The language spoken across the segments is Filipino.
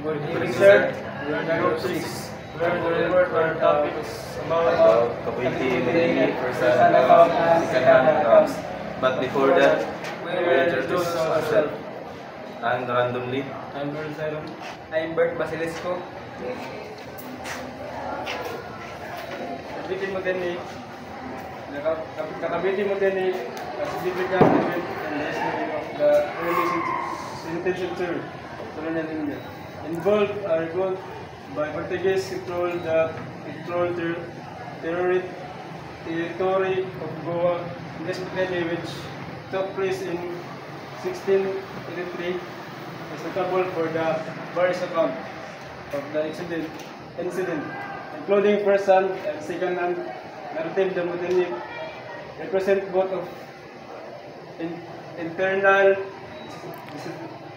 Good evening, sir. We are in Group 6. We are to report our topics about Kabiti, Madaini, first hand accounts, second hand accounts. But before that, we will introduce ourselves. and randomly, I'm Earl Siron. I'm Bert Basilisco. Kabitin mo din ni kakabitin mo din ni a significant event in the history of the early 17th century of colonial India. Involved a revolt by Portuguese controlled territory of Goa, specifically which took place in 1683 is notable for the various account of the incident, including first-hand and second-hand narrative. The mutiny represent both of internal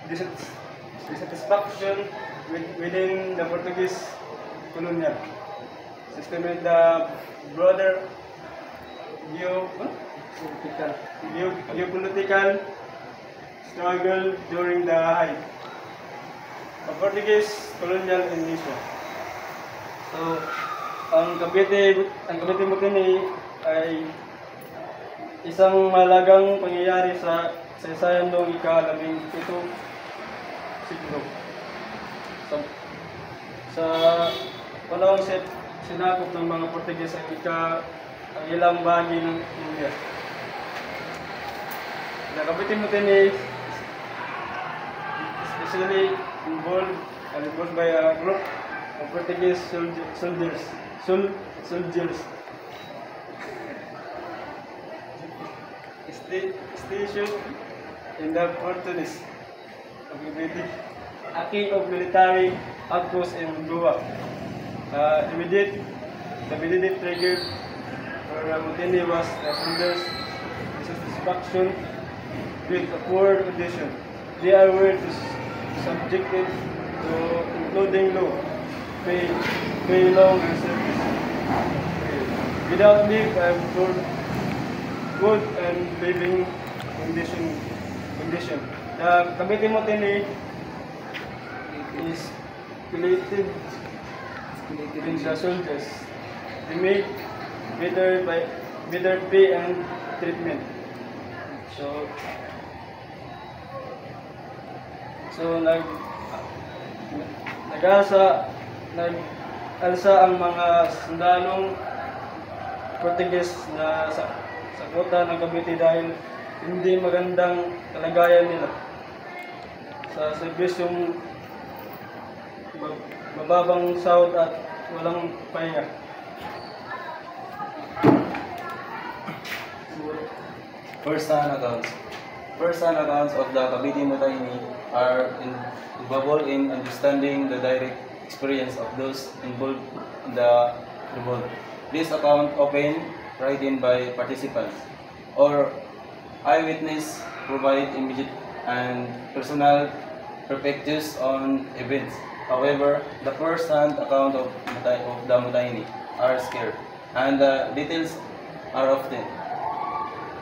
dissatisfaction within the Portuguese colonial system and the broader geopolitical struggle during the height of Portuguese colonial in Asia. So, ang Cavite Mutiny ay isang malagang pangyayari sa saysayan noong ika-17 siglo. Sa panahong sinakop ng mga Portuguese ang ilang bahagi ng India. The Cavite Mutiny especially involved by a group of Portuguese soldiers stationed in the fortress of Cavite, a key of military outpost in Goa. The immediate trigger for the mutiny was the soldiers' dissatisfaction with a poor condition. They were subjected to including low pay long service without leave and for good and living condition. The Cavite Mutiny is related in the soldiers. They made better pay and treatment. So nag-alsa ang mga sundalong Portuguese na sa kota ng Cavite dahil hindi magandang kalagayan nila sa serbisyong mababang sahod at walang pahinga. first-hand accounts of the Kabiti Mutiny are involved in understanding the direct experience of those involved in the revolt. This account often written by participants or eyewitness provide immediate and personal perspectives on events. However, the first-hand account of the Mutiny are scarce, and the details are often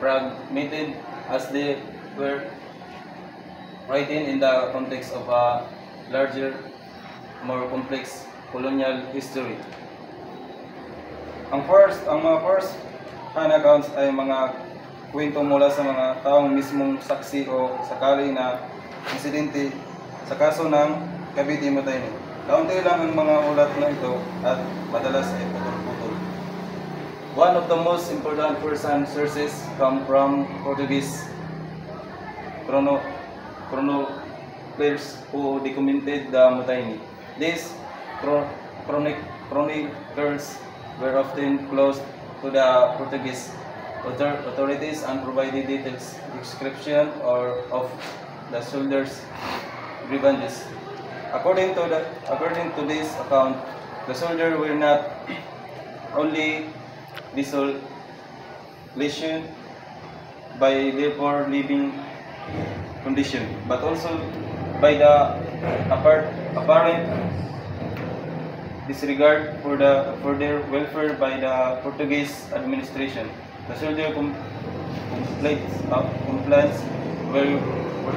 fragmented as they were written in the context of a larger, more complex colonial history. Ang mga first-hand accounts ay mga kwento mula sa mga taong mismong saksi o sakali na insidente sa kaso ng Cavite Mutiny. Kaunti lang ang mga ulat na ito at madalas ay putol-putol. One of the most important first-hand sources come from Portuguese chroniclers who documented the mutiny. These chroniclers were often close to the Portuguese authorities and provided detailed description of the soldiers' grievances. According to this account, the soldiers were not only desolation by their poor living condition, but also by the apparent disregard for their welfare by the Portuguese administration. The soldier complaints were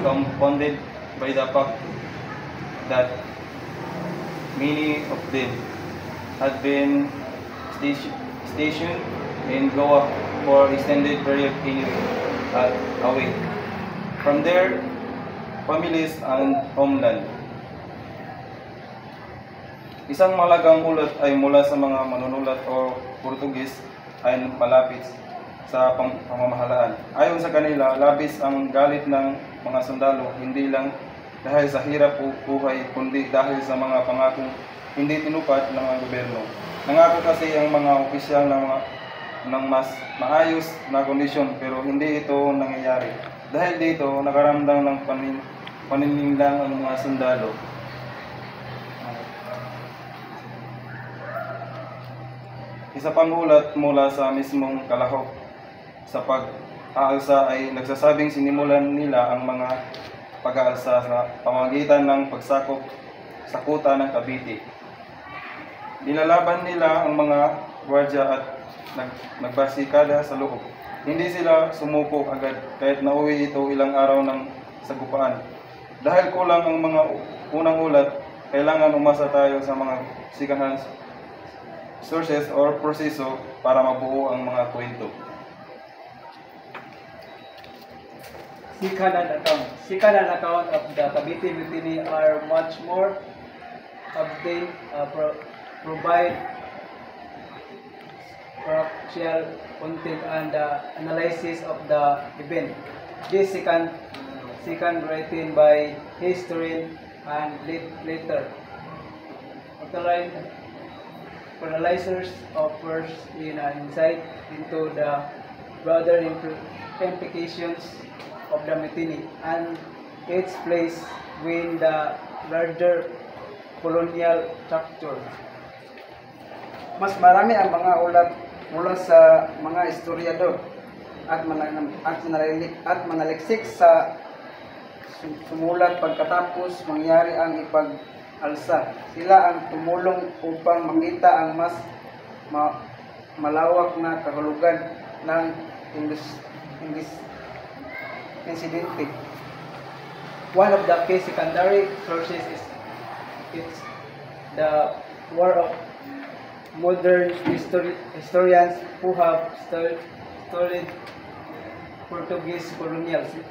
compounded by the fact that many of them had been stationed in Goa for extended period away from their families and homeland. Isang malagang ulat ay mula sa mga manunulat o Portugis ay malapit sa pamamahalaan. Ayon sa kanila, labis ang galit ng mga sundalo, hindi lang dahil sa hirap buhay, kundi dahil sa mga pangakong hindi tinupad ng mga gobyerno. Nangako kasi ang mga opisyal ng mas maayos na kondisyon, pero hindi ito nangyayari. Dahil dito, nakaramdam ng paninindang ang mga sundalo. Isa pang ulat mula sa mismong kalahok sa pag-aalsa ay nagsasabing sinimulan nila ang mga pag-aalsa sa pamamagitan ng pagsakop sa kuta ng Cavite. Nilalaban nila ang mga gwardya at nagbasikada sa loob. Hindi sila sumuko agad kahit nauwi ito ilang araw ng sagupaan. Dahil kulang ang mga unang ulat, kailangan umasa tayo sa mga second-hand sources or proseso para mabuo ang mga kwento. Second-hand account of the Cavite Mutiny are much more obtained, provide factual content and analysis of the event. This second written by historian and later analyzers offers an insight into the broader implications of the mutiny and its place within the larger colonial structure. Mas marami ang mga ulat mula sa mga historiador at manaliksik sa sumulat pagkatapos mangyari ang ipag-alsa. Sila ang tumulong upang makita ang mas malawak na kahulugan ng insidente. One of the key secondary sources is the work of modern historians who have studied Portuguese colonialism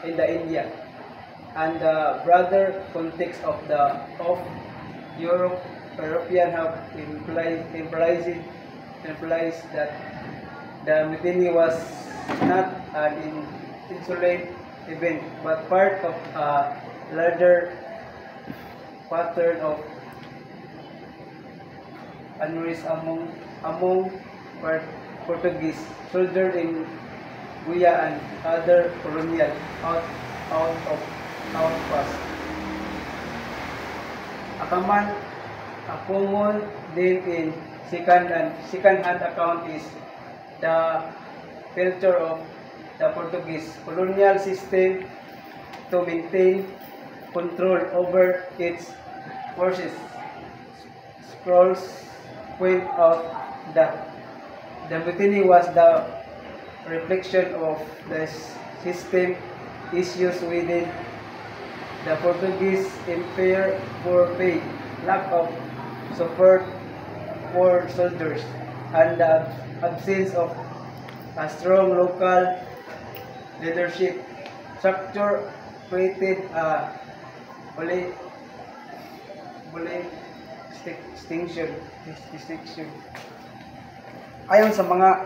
in the India and the broader context of European have implies that the mutiny was not an isolate event but part of a larger pattern of unrest among Portuguese soldiers in Guya and other colonial outposts. A common theme in second-hand account is the failure of the Portuguese colonial system to maintain control over its forces. Scrolls point out that the mutiny was the reflection of the system issues within the Portuguese Empire for pay, lack of support for soldiers, and the absence of a strong local leadership structure created a distinction. Ayon sa mga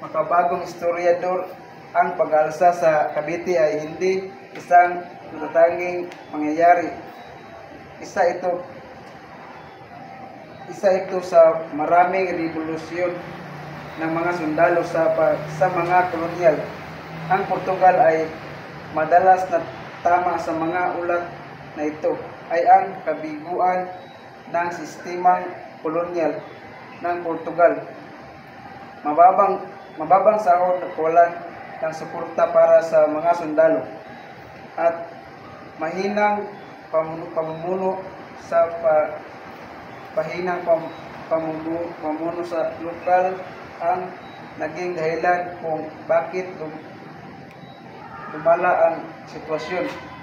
makabagong historiador, ang pag-alsa sa Cavite ay hindi isang natatanging pangyayari. Isa ito sa maraming revolusyon ng mga sundalo sa mga kolonyal. Ang Portugal ay madalas na tama sa mga ulat na ito ay ang kabiguan ng sistemang kolonyal ng Portugal. Mababang sahod at walang ng suporta para sa mga sundalo at mahinang pamumuno sa pamumuno sa lokal ang naging dahilan kung bakit lumala ang sitwasyon.